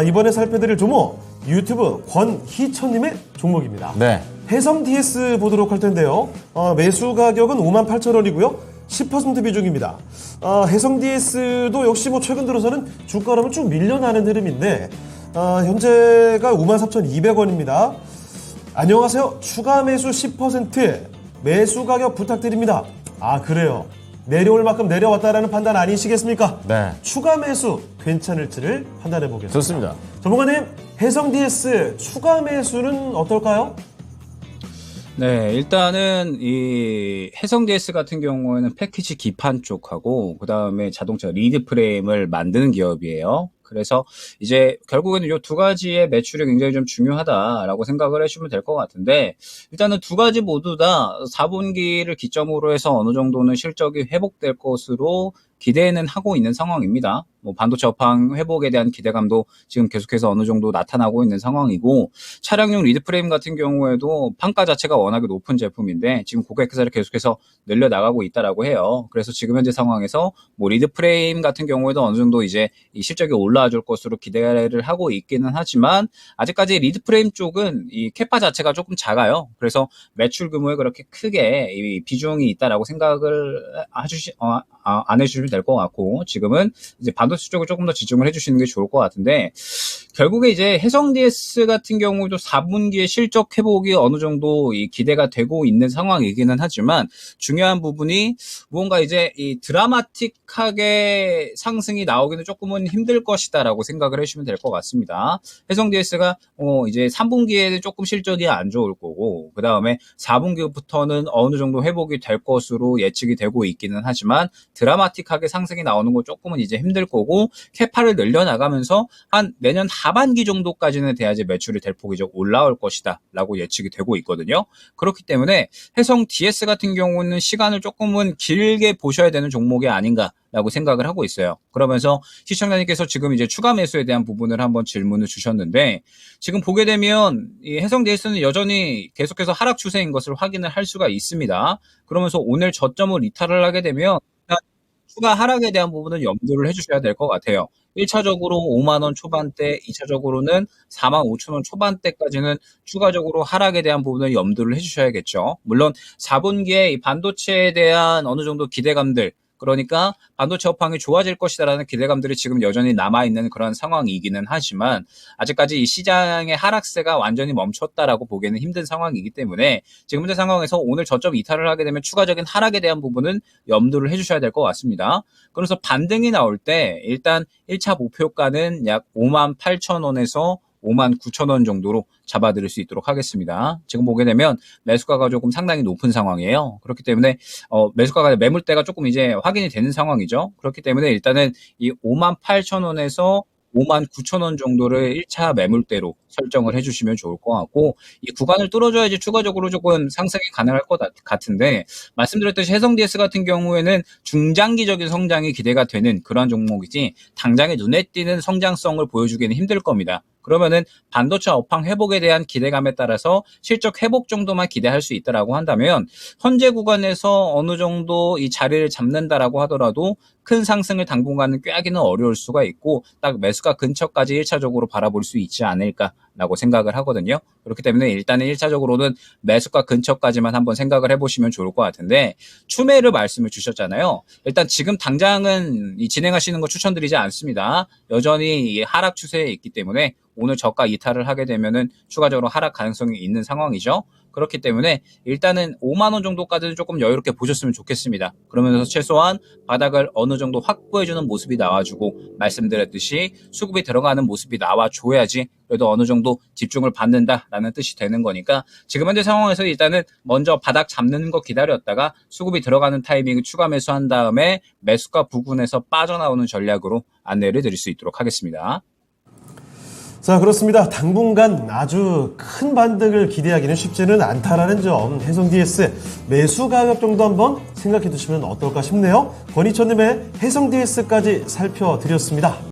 이번에 살펴드릴 종목 유튜브 권희천님의 종목입니다. 네. 해성 DS 보도록 할 텐데요. 매수 가격은 58,000원이고요. 10% 비중입니다. 해성 DS도 역시 최근 들어서는 주가로는 쭉 밀려나는 흐름인데 현재가 54,200원입니다. 안녕하세요. 추가 매수 10% 매수 가격 부탁드립니다. 그래요. 내려올 만큼 내려왔다라는 판단 아니시겠습니까? 네. 추가 매수 괜찮을지를 판단해 보겠습니다. 좋습니다. 전문가님, 해성 DS 추가 매수는 어떨까요? 네, 일단은 이 해성 DS 같은 경우에는 패키지 기판 쪽하고 그다음에 자동차 리드 프레임을 만드는 기업이에요. 그래서 이제 결국에는 이 두 가지의 매출이 굉장히 좀 중요하다라고 생각을 해주시면 될 것 같은데, 일단은 두 가지 모두 다 4분기를 기점으로 해서 어느 정도는 실적이 회복될 것으로 기대는 하고 있는 상황입니다. 반도체 업황 회복에 대한 기대감도 지금 계속해서 어느 정도 나타나고 있는 상황이고, 차량용 리드 프레임 같은 경우에도 판가 자체가 워낙에 높은 제품인데 지금 고객사를 계속해서 늘려나가고 있다라고 해요. 그래서 지금 현재 상황에서 리드 프레임 같은 경우에도 어느 정도 이제 이 실적이 올라와 줄 것으로 기대를 하고 있기는 하지만, 아직까지 리드 프레임 쪽은 이 캐파 자체가 조금 작아요. 그래서 매출 규모에 그렇게 크게 이 비중이 있다라고 생각을 안 해주시면 될 것 같고, 지금은 이제 반도체 쪽을 조금 더 집중을 해주시는 게 좋을 것 같은데, 결국에 이제 해성 DS 같은 경우도 4분기의 실적 회복이 어느 정도 이 기대가 되고 있는 상황이기는 하지만, 중요한 부분이 무언가 이제 이 드라마틱하게 상승이 나오기는 조금은 힘들 것이다라고 생각을 해주시면 될 것 같습니다. 해성 DS가 이제 3분기에는 조금 실적이 안 좋을 거고, 그 다음에 4분기부터는 어느 정도 회복이 될 것으로 예측이 되고 있기는 하지만, 드라마틱하게 상승이 나오는 거 조금은 이제 힘들 거고, 캐파를 늘려나가면서 한 내년 하반기 정도까지는 돼야지 매출이 대폭이 좀 올라올 것이다 라고 예측이 되고 있거든요. 그렇기 때문에 해성 DS 같은 경우는 시간을 조금은 길게 보셔야 되는 종목이 아닌가 라고 생각을 하고 있어요. 그러면서 시청자님께서 지금 이제 추가 매수에 대한 부분을 한번 질문을 주셨는데, 지금 보게 되면 이 해성 DS는 여전히 계속해서 하락 추세인 것을 확인을 할 수가 있습니다. 그러면서 오늘 저점을 이탈을 하게 되면 추가 하락에 대한 부분은 염두를 해주셔야 될 것 같아요. 1차적으로 5만원 초반대, 2차적으로는 45,000원 초반대까지는 추가적으로 하락에 대한 부분을 염두를 해주셔야겠죠. 물론 4분기에 이 반도체에 대한 어느 정도 기대감들, 그러니까 반도체 업황이 좋아질 것이다라는 기대감들이 지금 여전히 남아있는 그런 상황이기는 하지만, 아직까지 이 시장의 하락세가 완전히 멈췄다라고 보기에는 힘든 상황이기 때문에 지금 현재 상황에서 오늘 저점 이탈을 하게 되면 추가적인 하락에 대한 부분은 염두를 해주셔야 될 것 같습니다. 그래서 반등이 나올 때 일단 1차 목표가는 약 58,000원에서 59,000원 정도로 잡아드릴 수 있도록 하겠습니다. 지금 보게 되면 매수가가 조금 상당히 높은 상황이에요. 그렇기 때문에 매수가가 매물대가 조금 이제 확인이 되는 상황이죠. 그렇기 때문에 일단은 이 58,000원에서 59,000원 정도를 1차 매물대로 설정을 해주시면 좋을 것 같고, 이 구간을 뚫어줘야지 추가적으로 조금 상승이 가능할 것 같은데, 말씀드렸듯이 해성 DS 같은 경우에는 중장기적인 성장이 기대가 되는 그러한 종목이지 당장에 눈에 띄는 성장성을 보여주기는 힘들 겁니다. 그러면은 반도체 업황 회복에 대한 기대감에 따라서 실적 회복 정도만 기대할 수 있다라고 한다면, 현재 구간에서 어느 정도 이 자리를 잡는다라고 하더라도 큰 상승을 당분간은 꾀하기는 어려울 수가 있고, 딱 매수가 근처까지 1차적으로 바라볼 수 있지 않을까라고 생각을 하거든요. 그렇기 때문에 일단은 1차적으로는 매수가 근처까지만 한번 생각을 해보시면 좋을 것 같은데, 추매를 말씀을 주셨잖아요. 일단 지금 당장은 진행하시는 거 추천드리지 않습니다. 여전히 하락 추세에 있기 때문에 오늘 저가 이탈을 하게 되면은 추가적으로 하락 가능성이 있는 상황이죠. 그렇기 때문에 일단은 5만원 정도까지는 조금 여유롭게 보셨으면 좋겠습니다. 그러면서 최소한 바닥을 어느 정도 확보해주는 모습이 나와주고, 말씀드렸듯이 수급이 들어가는 모습이 나와줘야지 그래도 어느 정도 집중을 받는다라는 뜻이 되는 거니까, 지금 현재 상황에서 일단은 먼저 바닥 잡는 거 기다렸다가 수급이 들어가는 타이밍을 추가 매수한 다음에 매수가 부근에서 빠져나오는 전략으로 안내를 드릴 수 있도록 하겠습니다. 자, 그렇습니다. 당분간 아주 큰 반등을 기대하기는 쉽지는 않다라는 점, 해성 DS 매수 가격 정도 한번 생각해 두시면 어떨까 싶네요. 권희천님의 해성 DS까지 살펴드렸습니다.